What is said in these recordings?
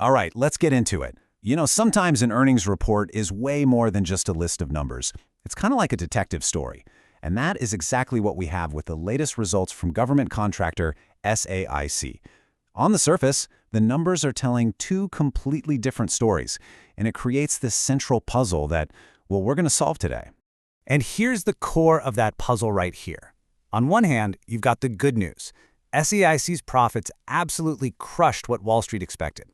All right, let's get into it. Sometimes an earnings report is way more than just a list of numbers. It's kind of like a detective story. And that is exactly what we have with the latest results from government contractor SAIC. On the surface, the numbers are telling two completely different stories, and it creates this central puzzle that, well, we're going to solve today. And here's the core of that puzzle right here. On one hand, you've got the good news. SAIC's profits absolutely crushed what Wall Street expected.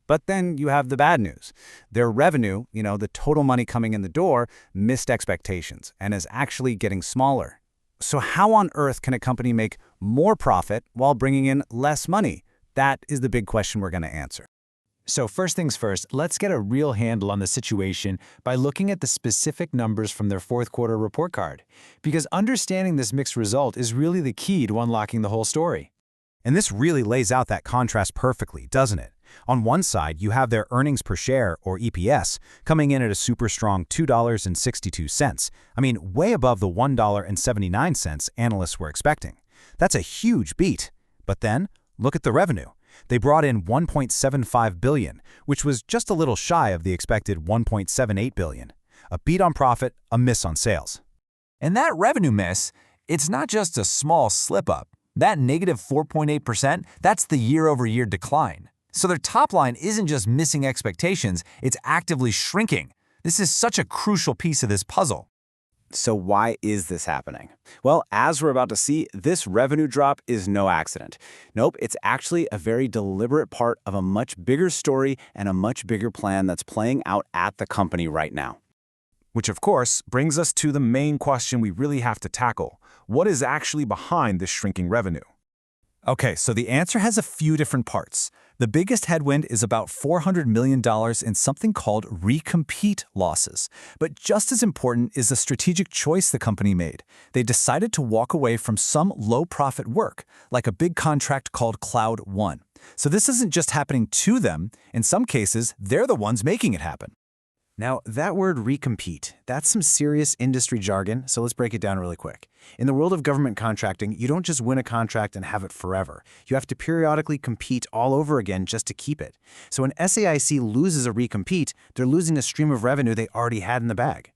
But then you have the bad news. Their revenue, the total money coming in the door, missed expectations and is actually getting smaller. So how on earth can a company make more profit while bringing in less money? That is the big question we're going to answer. So first things first, let's get a real handle on the situation by looking at the specific numbers from their fourth quarter report card. Because understanding this mixed result is really the key to unlocking the whole story. And this really lays out that contrast perfectly, doesn't it? On one side, you have their earnings per share, or EPS, coming in at a super strong $2.62. I mean, way above the $1.79 analysts were expecting. That's a huge beat. But then, look at the revenue. They brought in $1.75 billion, which was just a little shy of the expected $1.78 billion. A beat on profit, a miss on sales. And that revenue miss, it's not just a small slip-up. That negative 4.8%, that's the year-over-year decline. So their top line isn't just missing expectations, it's actively shrinking. This is such a crucial piece of this puzzle. So why is this happening? Well, as we're about to see, this revenue drop is no accident. Nope, it's actually a very deliberate part of a much bigger story and a much bigger plan that's playing out at the company right now. Which, of course, brings us to the main question we really have to tackle. What is actually behind this shrinking revenue? Okay, so the answer has a few different parts. The biggest headwind is about $400 million in something called recompete losses. But just as important is the strategic choice the company made. They decided to walk away from some low-profit work, like a big contract called Cloud One. So this isn't just happening to them. In some cases, they're the ones making it happen. Now, that word recompete, that's some serious industry jargon, so let's break it down really quick. In the world of government contracting, you don't just win a contract and have it forever. You have to periodically compete all over again just to keep it. So when SAIC loses a recompete, they're losing a stream of revenue they already had in the bag.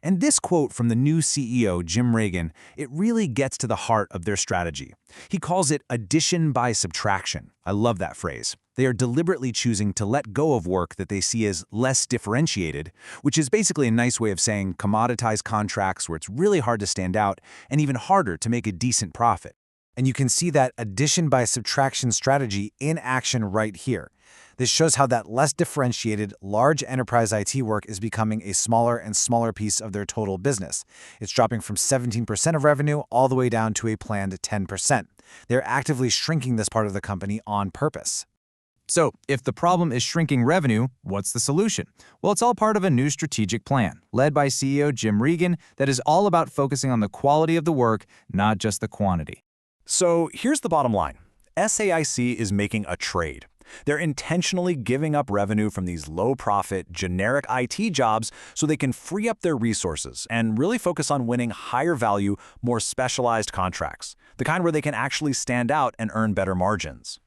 And this quote from the new CEO, Jim Reagan, it really gets to the heart of their strategy. He calls it addition by subtraction. I love that phrase. They are deliberately choosing to let go of work that they see as less differentiated, which is basically a nice way of saying commoditized contracts where it's really hard to stand out and even harder to make a decent profit. And you can see that addition by subtraction strategy in action right here. This shows how that less differentiated, large enterprise IT work is becoming a smaller and smaller piece of their total business. It's dropping from 17% of revenue all the way down to a planned 10%. They're actively shrinking this part of the company on purpose. So, if the problem is shrinking revenue, what's the solution? Well, it's all part of a new strategic plan, led by CEO Jim Reagan, that is all about focusing on the quality of the work, not just the quantity. So here's the bottom line. SAIC is making a trade. They're intentionally giving up revenue from these low-profit, generic IT jobs so they can free up their resources and really focus on winning higher-value, more specialized contracts, the kind where they can actually stand out and earn better margins.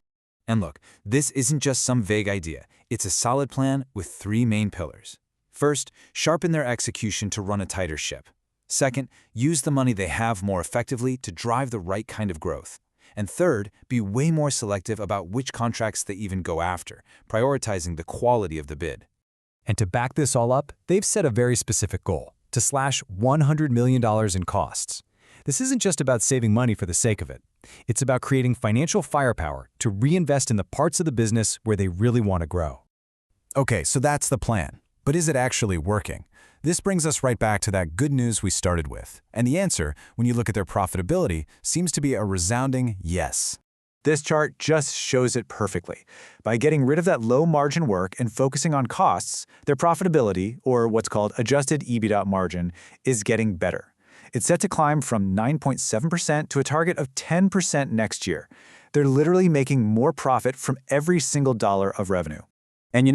And look, this isn't just some vague idea. It's a solid plan with three main pillars. First, sharpen their execution to run a tighter ship. Second, use the money they have more effectively to drive the right kind of growth. And third, be way more selective about which contracts they even go after, prioritizing the quality of the bid. And to back this all up, they've set a very specific goal: to slash $100 million in costs. This isn't just about saving money for the sake of it. It's about creating financial firepower to reinvest in the parts of the business where they really want to grow. Okay, so that's the plan. But is it actually working? This brings us right back to that good news we started with. And the answer, when you look at their profitability, seems to be a resounding yes. This chart just shows it perfectly. By getting rid of that low-margin work and focusing on costs, their profitability, or what's called adjusted EBITDA margin, is getting better. It's set to climb from 9.7% to a target of 10% next year. They're literally making more profit from every single dollar of revenue. And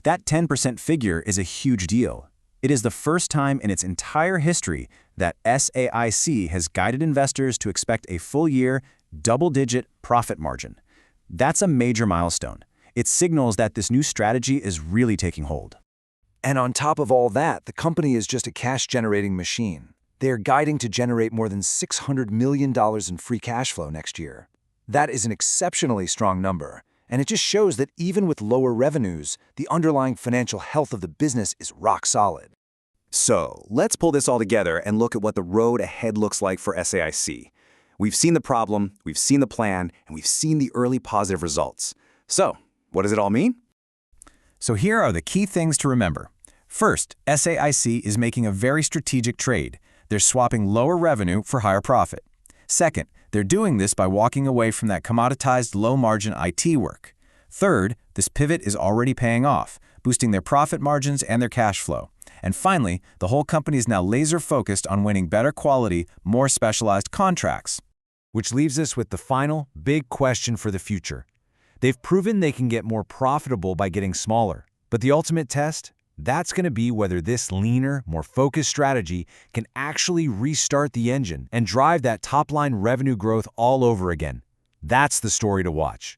that 10% figure is a huge deal. It is the first time in its entire history that SAIC has guided investors to expect a full-year, double-digit profit margin. That's a major milestone. It signals that this new strategy is really taking hold. And on top of all that, the company is just a cash-generating machine. They are guiding to generate more than $600 million in free cash flow next year. That is an exceptionally strong number, and it just shows that even with lower revenues, the underlying financial health of the business is rock solid. So, let's pull this all together and look at what the road ahead looks like for SAIC. We've seen the problem, we've seen the plan, and we've seen the early positive results. So, what does it all mean? So here are the key things to remember. First, SAIC is making a very strategic trade. They're swapping lower revenue for higher profit. Second, they're doing this by walking away from that commoditized low-margin IT work. Third, this pivot is already paying off, boosting their profit margins and their cash flow. And finally, the whole company is now laser-focused on winning better quality, more specialized contracts. Which leaves us with the final, big question for the future. They've proven they can get more profitable by getting smaller. But the ultimate test? That's going to be whether this leaner, more focused strategy can actually restart the engine and drive that top-line revenue growth all over again. That's the story to watch.